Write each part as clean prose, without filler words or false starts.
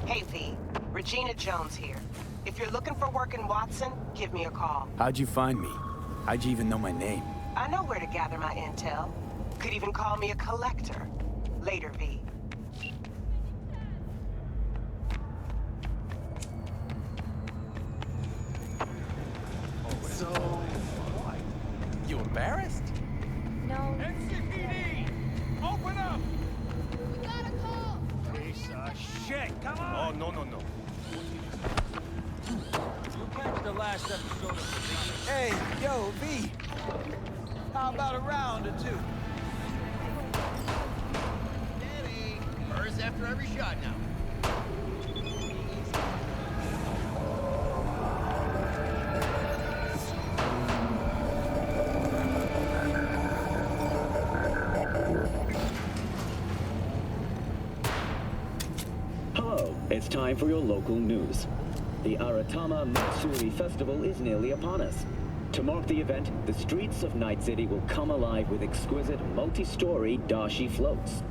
Hey, V. Regina Jones here. If you're looking for work in Watson, give me a call. How'd you find me? How'd you even know my name? I know where to gather my intel. Could even call me a collector. Later, V. So, what? You embarrassed? No. NCPD! Open up! We got a call! Piece of shit! Come on! Oh, no. You catch the last episode of the Hey, yo, V. How about a round or two? Steady. Burst after every shot now. Hello, it's time for your local news. The Aratama Matsuri Festival is nearly upon us. To mark the event, the streets of Night City will come alive with exquisite multi-story dashi floats.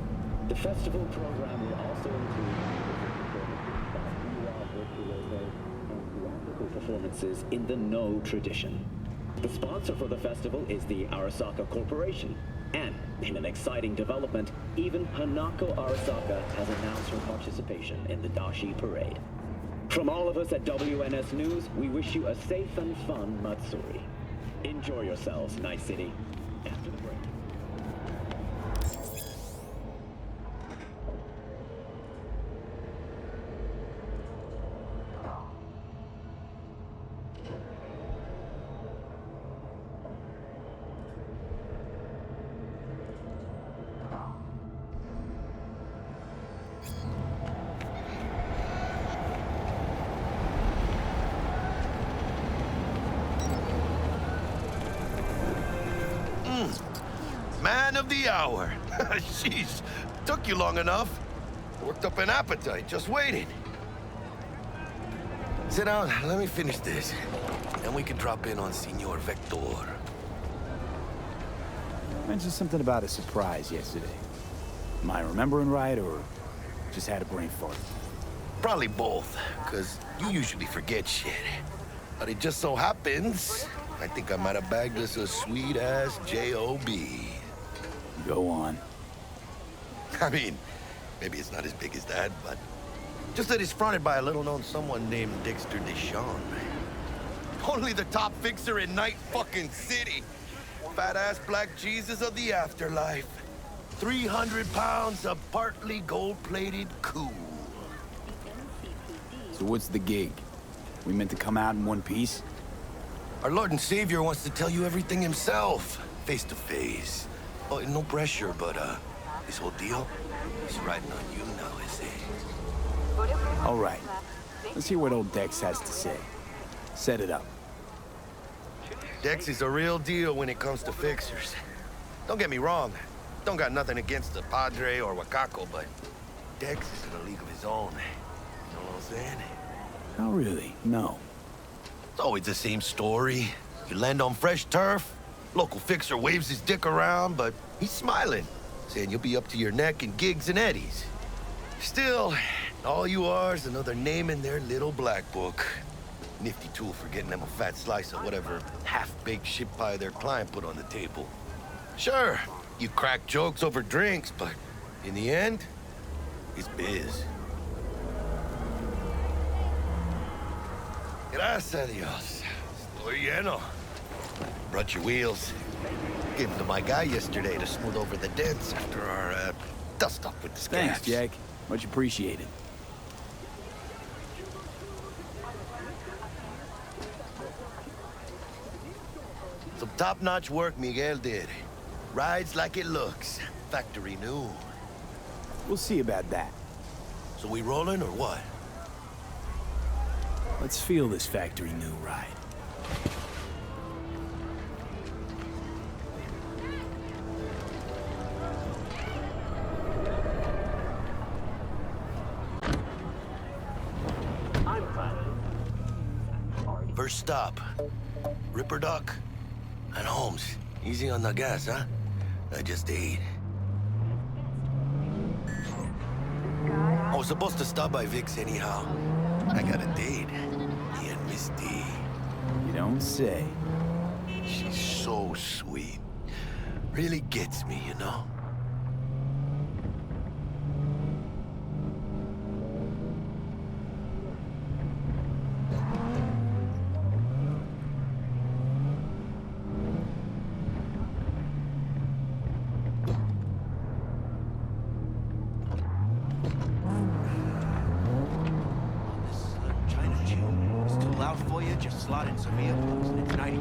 The festival program will also include theatrical performances in the No tradition. The sponsor for the festival is the Arasaka Corporation. And, in an exciting development, even Hanako Arasaka has announced her participation in the Dashi Parade. From all of us at WNS News, we wish you a safe and fun Matsuri. Enjoy yourselves, Night City. After the break. Man of the hour. Jeez, took you long enough. Worked up an appetite just waiting. Sit down, let me finish this. Then we can drop in on Senor Vector. Mentioned something about a surprise yesterday. Am I remembering right, or just had a brain fart? Probably both, because you usually forget shit. But it just so happens, I think I might have bagged us a sweet-ass J.O.B. Go on. I mean, maybe it's not as big as that, but just that it's fronted by a little-known someone named Dexter Deshawn. Only the top fixer in Night fucking City. Fat-ass black Jesus of the afterlife. 300 pounds of partly gold-plated cool. So what's the gig? We meant to come out in one piece? Our Lord and Savior wants to tell you everything himself, face to face. Oh, no pressure, but this whole deal is riding on you now, is it? All right. Let's hear what old Dex has to say. Set it up. Dex is a real deal when it comes to fixers. Don't get me wrong. Don't got nothing against the Padre or Wakako, but Dex is in a league of his own. You know what I'm saying? Not really, no. It's always the same story. You land on fresh turf, local fixer waves his dick around, but he's smiling, saying you'll be up to your neck in gigs and eddies. Still, all you are is another name in their little black book. Nifty tool for getting them a fat slice of whatever half-baked shit pie their client put on the table. Sure, you crack jokes over drinks, but in the end, it's biz. Gracias a Dios. Estoy lleno. Brought your wheels. Gave them to my guy yesterday to smooth over the dents after our dust-up with the scabs. Thanks, Jack. Much appreciated. Some top-notch work Miguel did. Rides like it looks. Factory new. We'll see about that. So we rolling or what? Let's feel this factory new ride. First stop. RIPPERDOC and Holmes. Easy on the gas, huh? I just ate. I was supposed to stop by Vic's anyhow. I got a date. Me and Misty. You don't say. She's so sweet. Really gets me, you know? Just slot in some earplugs and ignite it.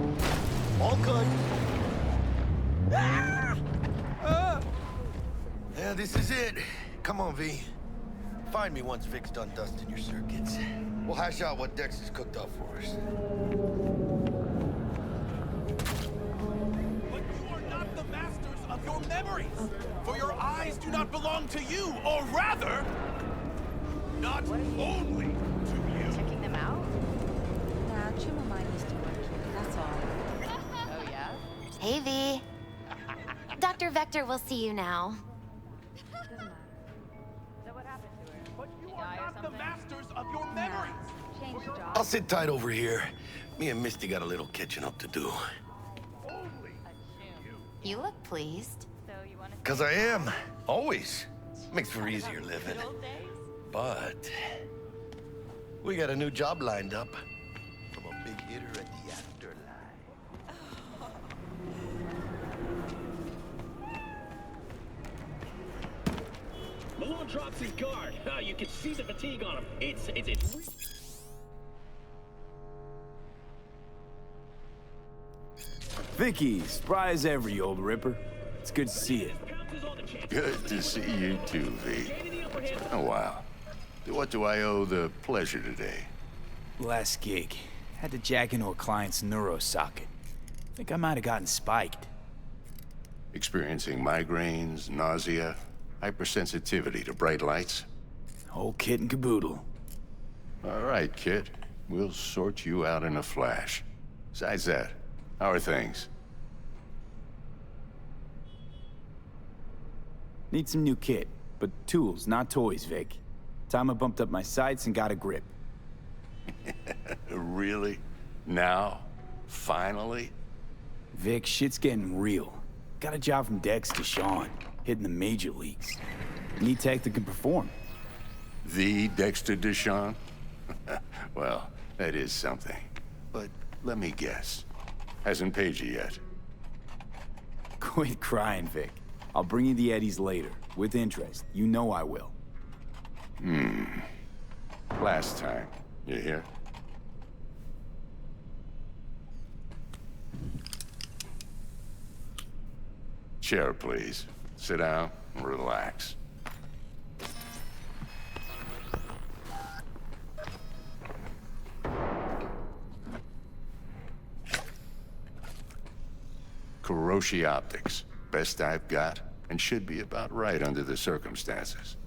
All good. Yeah, this is it. Come on, V. Find me once Vic's done dusting your circuits. We'll hash out what Dex has cooked up for us. But you are not the masters of your memories. For your eyes do not belong to you, or rather, not only to you. Checking them out? Nah, Jim and mine used to work here, that's all. Oh, yeah? Hey, V. Dr. Vector will see you now. Doesn't matter. So what happened to her? But you She are die or not the something? masters of your memories. Change the job. I'll sit tight over here. Me and Misty got a little catching up to do. Only You look pleased. So you want to 'Cause I am. Always. Makes for easier living. old days? But we got a new job lined up from a big hitter at the afterlife. Malone drops his guard. You can see the fatigue on him. It's Vicky, spry as ever, you old ripper. It's good to see you. Good to see you too, V. Oh, wow. What do I owe the pleasure today? Last gig. Had to jack into a client's neuro socket. Think I might have gotten spiked. Experiencing migraines, nausea, hypersensitivity to bright lights? Whole kit and caboodle. All right, kid. We'll sort you out in a flash. Besides that, how are things? Need some new kit, but tools, not toys, Vic. Time I bumped up my sights and got a grip. Really? Now? Finally? Vic, shit's getting real. Got a job from Dex to Sean, hitting the major leagues. Need tech that can perform. The Dexter Deshawn? Well, that is something. But let me guess. Hasn't paid you yet. Quit crying, Vic. I'll bring you the eddies later, with interest. You know I will. Last time. You hear? Chair, please. Sit down and relax. Kuroshi Optics. Best I've got, and should be about right under the circumstances.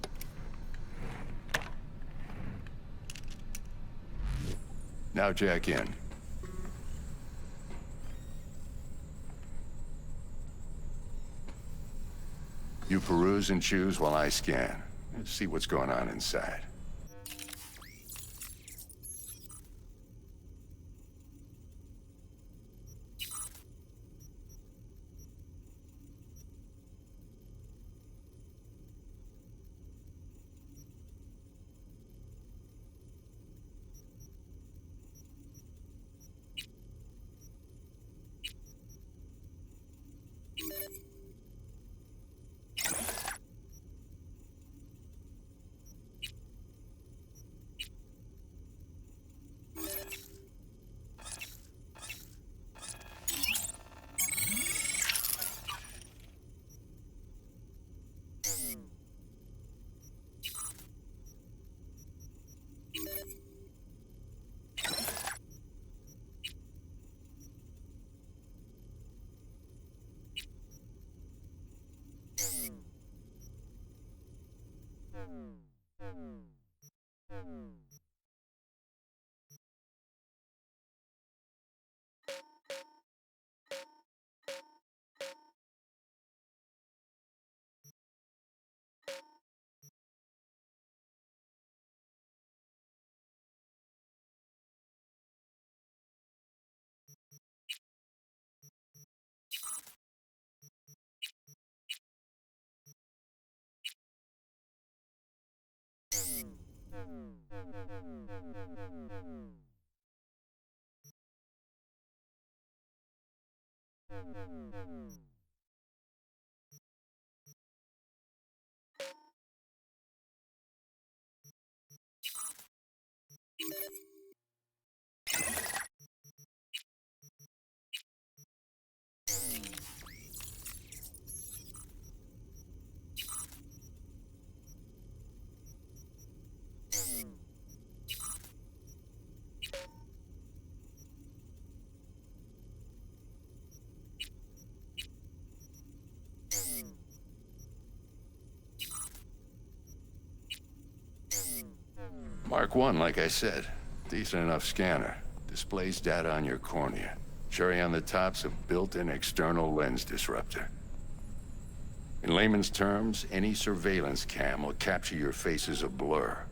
Now jack in. You peruse and choose while I scan. See what's going on inside. Mark 1, like I said. Decent enough scanner. Displays data on your cornea. Cherry on the top's a built-in external lens disruptor. In layman's terms, any surveillance cam will capture your face as a blur.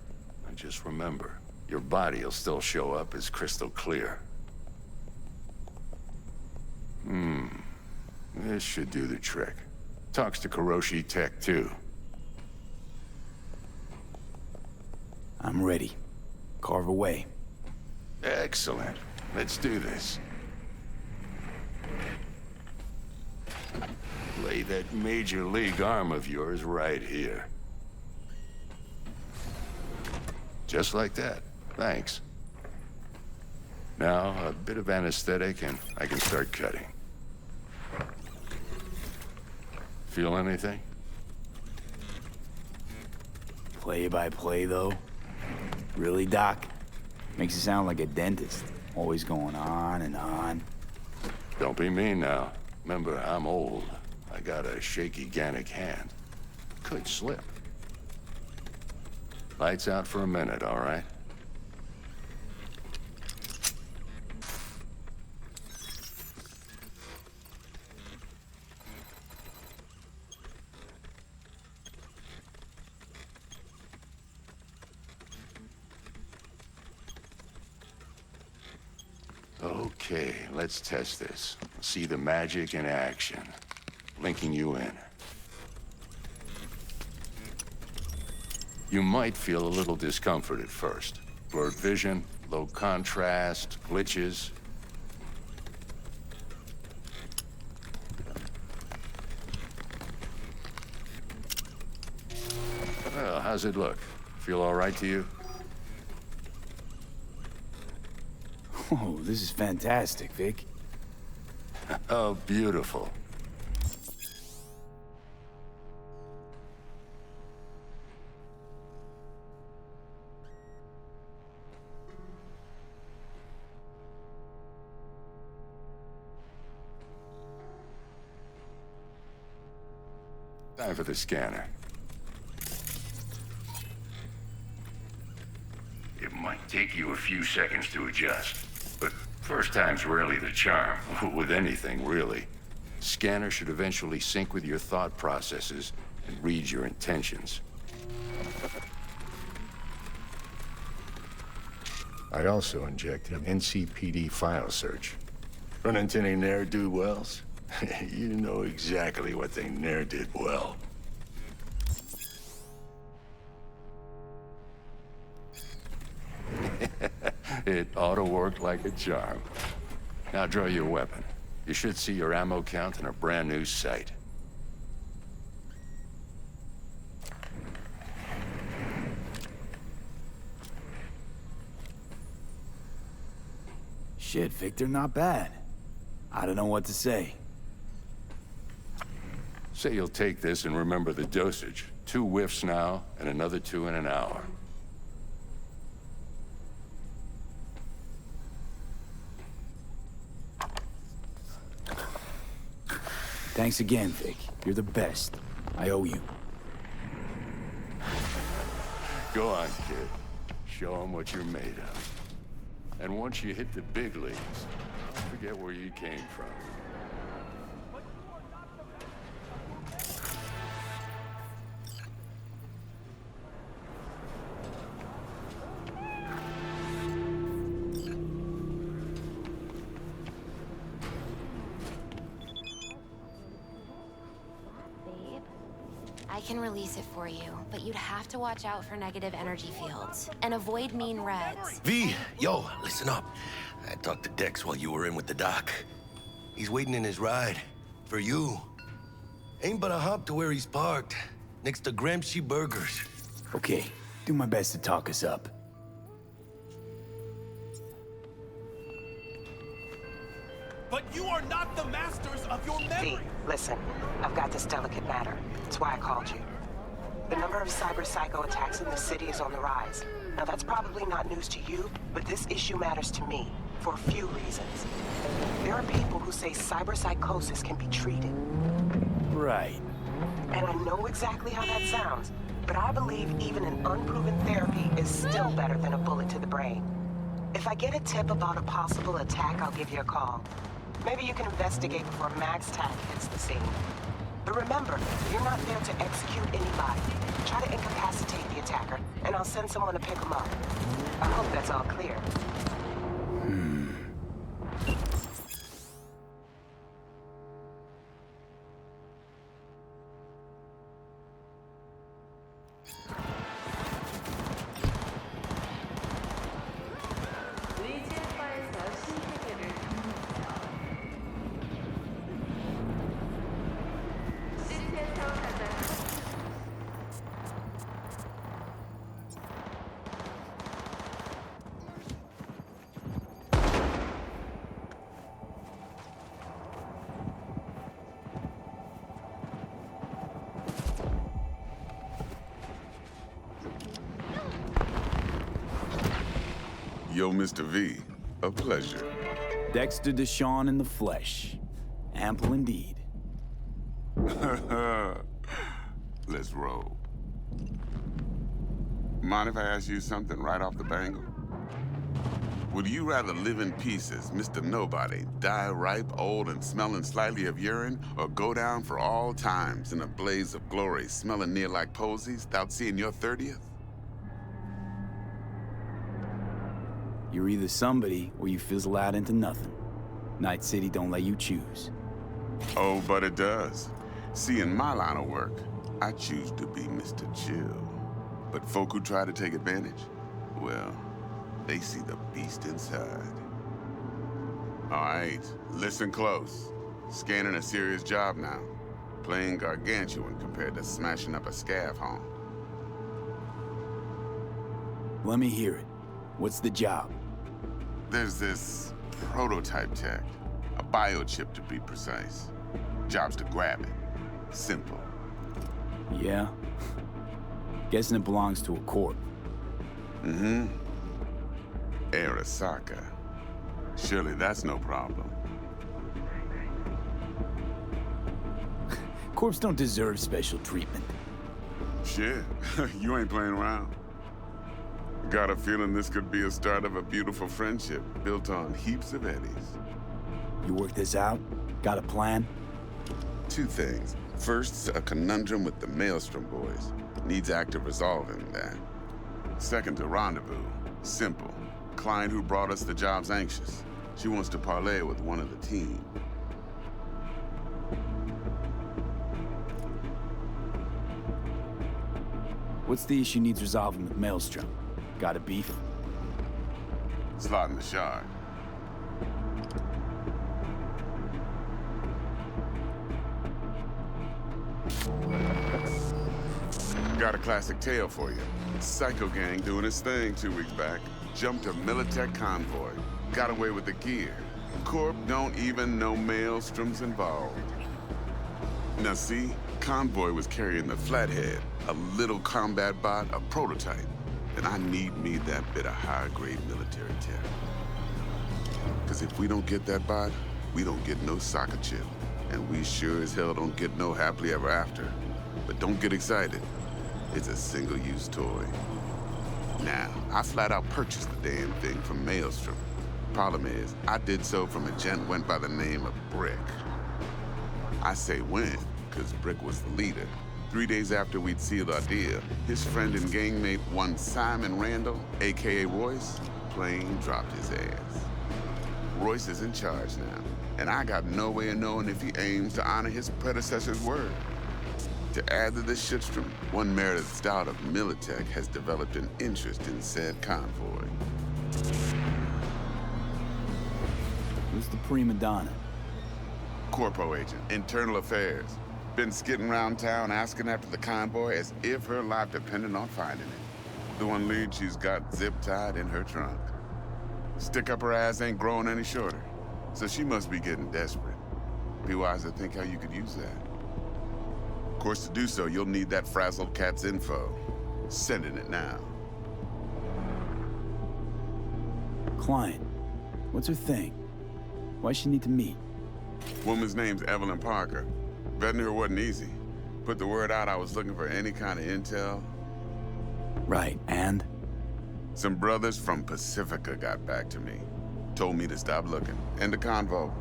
And just remember, your body will still show up as crystal clear. This should do the trick. Talks to Kuroshi Tech, too. I'm ready. Carve away. Excellent. Let's do this. Lay that major league arm of yours right here. Just like that. Thanks. Now, a bit of anesthetic and I can start cutting. Feel anything? Play by play, though? Really, Doc? Makes you sound like a dentist. Always going on and on. Don't be mean now. Remember, I'm old. I got a shaky Gannic hand. Could slip. Lights out for a minute, all right? Okay, let's test this. See the magic in action. Linking you in. You might feel a little discomfort at first. Blurred vision, low contrast, glitches. Well, how's it look? Feel all right to you? Oh, this is fantastic, Vic. Oh, beautiful. Time for the scanner. It might take you a few seconds to adjust, but first time's rarely the charm, with anything, really. Scanner should eventually sync with your thought processes and read your intentions. I also injected an NCPD file search. Run into any ne'er-do-wells? You know exactly what they ne'er did well. It ought to work like a charm. Now draw your weapon. You should see your ammo count in a brand new sight. Shit, Victor, not bad. I don't know what to say. Say you'll take this and remember the dosage. 2 whiffs now, and another 2 in an hour. Thanks again, Vic. You're the best. I owe you. Go on, kid. Show them what you're made of. And once you hit the big leagues, don't forget where you came from. I can release it for you, but you'd have to watch out for negative energy fields and avoid mean reds. V, yo, listen up. I talked to Dex while you were in with the doc. He's waiting in his ride. For you. Ain't but a hop to where he's parked. Next to Gramsci Burgers. Okay, do my best to talk us up. But you are not the masters of your memory. V, listen. I've got this delicate matter. That's why I called you. The number of cyber psycho attacks in the city is on the rise. Now that's probably not news to you, but this issue matters to me for a few reasons. There are people who say cyber psychosis can be treated. Right. And I know exactly how that sounds, but I believe even an unproven therapy is still better than a bullet to the brain. If I get a tip about a possible attack, I'll give you a call. Maybe you can investigate before Max Tack hits the scene. But remember, you're not there to execute anybody. Try to incapacitate the attacker, and I'll send someone to pick him up. I hope that's all clear. Yo, Mr. V, a pleasure. Dexter Deshawn in the flesh. Ample indeed. Let's roll. Mind if I ask you something right off the bangle? Would you rather live in pieces, Mr. Nobody, die ripe, old, and smelling slightly of urine, or go down for all times in a blaze of glory, smelling near like posies, without seeing your 30th? You're either somebody, or you fizzle out into nothing. Night City don't let you choose. Oh, but it does. See, in my line of work, I choose to be Mr. Chill. But folk who try to take advantage, well, they see the beast inside. All right, listen close. Scanning a serious job now. Playing gargantuan compared to smashing up a scav home. Let me hear it. What's the job? There's this prototype tech. A biochip to be precise. Job's to grab it. Simple. Yeah? Guessing it belongs to a corp. Mm-hmm. Arasaka. Surely that's no problem. Corps don't deserve special treatment. Shit, you ain't playing around. Got a feeling this could be a start of a beautiful friendship built on heaps of eddies. You work this out? Got a plan? Two things. First, a conundrum with the Maelstrom boys. Needs active resolving that. Second, a rendezvous. Simple. Client who brought us the job's anxious. She wants to parlay with one of the team. What's the issue needs resolving with Maelstrom? Got a beef? Slot in the shard. Got a classic tale for you. Psycho gang doing his thing 2 weeks back. Jumped a Militech convoy. Got away with the gear. Corp don't even know Maelstrom's involved. Now see, convoy was carrying the Flathead, a little combat bot, a prototype. And I need me that bit of high-grade military tech. Because if we don't get that bot, we don't get no soccer chip. And we sure as hell don't get no happily ever after. But don't get excited. It's a single-use toy. Now, I flat out purchased the damn thing from Maelstrom. Problem is, I did so from a gent went by the name of Brick. I say when, because Brick was the leader. 3 days after we'd sealed our deal, his friend and gangmate, one Simon Randall, a.k.a. Royce, plain dropped his ass. Royce is in charge now, and I got no way of knowing if he aims to honor his predecessor's word. To add to this shitstorm, one merited stout of Militech has developed an interest in said convoy. Who's the prima donna? Corpo agent, internal affairs. Been skidding around town asking after the convoy as if her life depended on finding it. The one lead she's got zip-tied in her trunk. Stick up her ass ain't growing any shorter, so she must be getting desperate. Be wise to think how you could use that. Of course, to do so, you'll need that frazzled cat's info. Sending it now. Client. What's her thing? Why she need to meet? Woman's name's Evelyn Parker. Vetting her wasn't easy. Put the word out I was looking for any kind of intel. Right, and? Some brothers from Pacifica got back to me. Told me to stop looking. End the convo.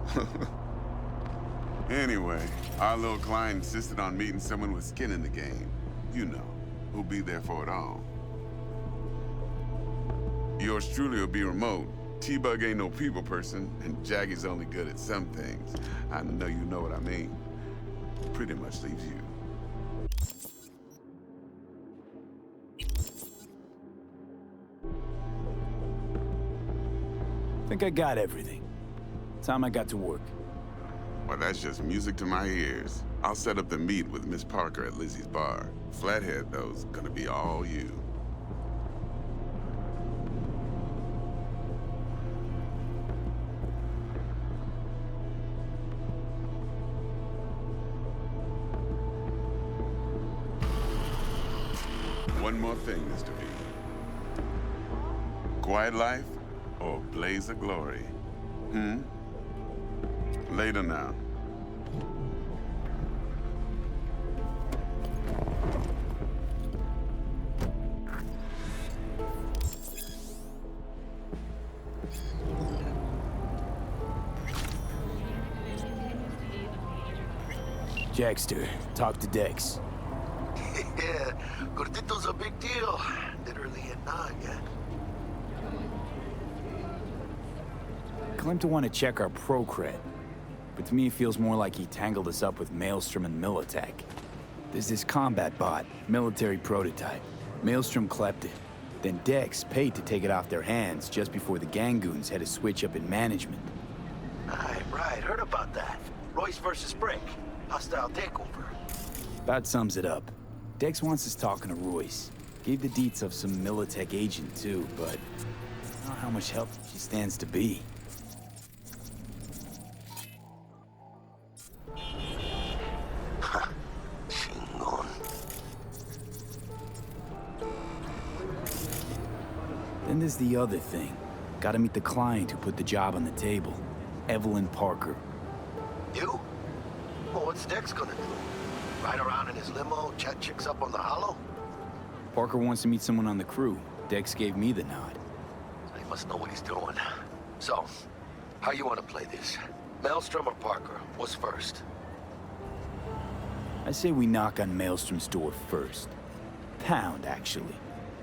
Anyway, our little client insisted on meeting someone with skin in the game. You know, who'll be there for it all. Yours truly will be remote. T-Bug ain't no people person, and Jaggy's only good at some things. I know you know what I mean. Pretty much leaves you. Think I got everything. Time I got to work. Well, that's just music to my ears. I'll set up the meet with Miss Parker at Lizzie's bar. Flathead, though's gonna be all you. One more thing, Mr. B. Quiet life or blaze of glory? Later now. Jackster, talk to Dex. Yeah, Gordito's a big deal. Literally a nugget. claimed to want to check our pro cred, but to me it feels more like he tangled us up with Maelstrom and Militech. There's this combat bot, military prototype. Maelstrom clept it. Then Dex paid to take it off their hands just before the Gangoons had a switch up in management. Right, heard about that. Royce versus Brick. Hostile takeover. About sums it up. Dex wants us talking to Royce. Gave the deets of some Militech agent too, but I don't know how much help she stands to be. Then there's the other thing. Gotta meet the client who put the job on the table. Evelyn Parker. You? Well, what's Dex gonna do? Ride around in his limo, chat chicks up on the hollow? Parker wants to meet someone on the crew. Dex gave me the nod. He must know what he's doing. So, how you want to play this? Maelstrom or Parker? What's first? I say we knock on Maelstrom's door first. Pound, actually.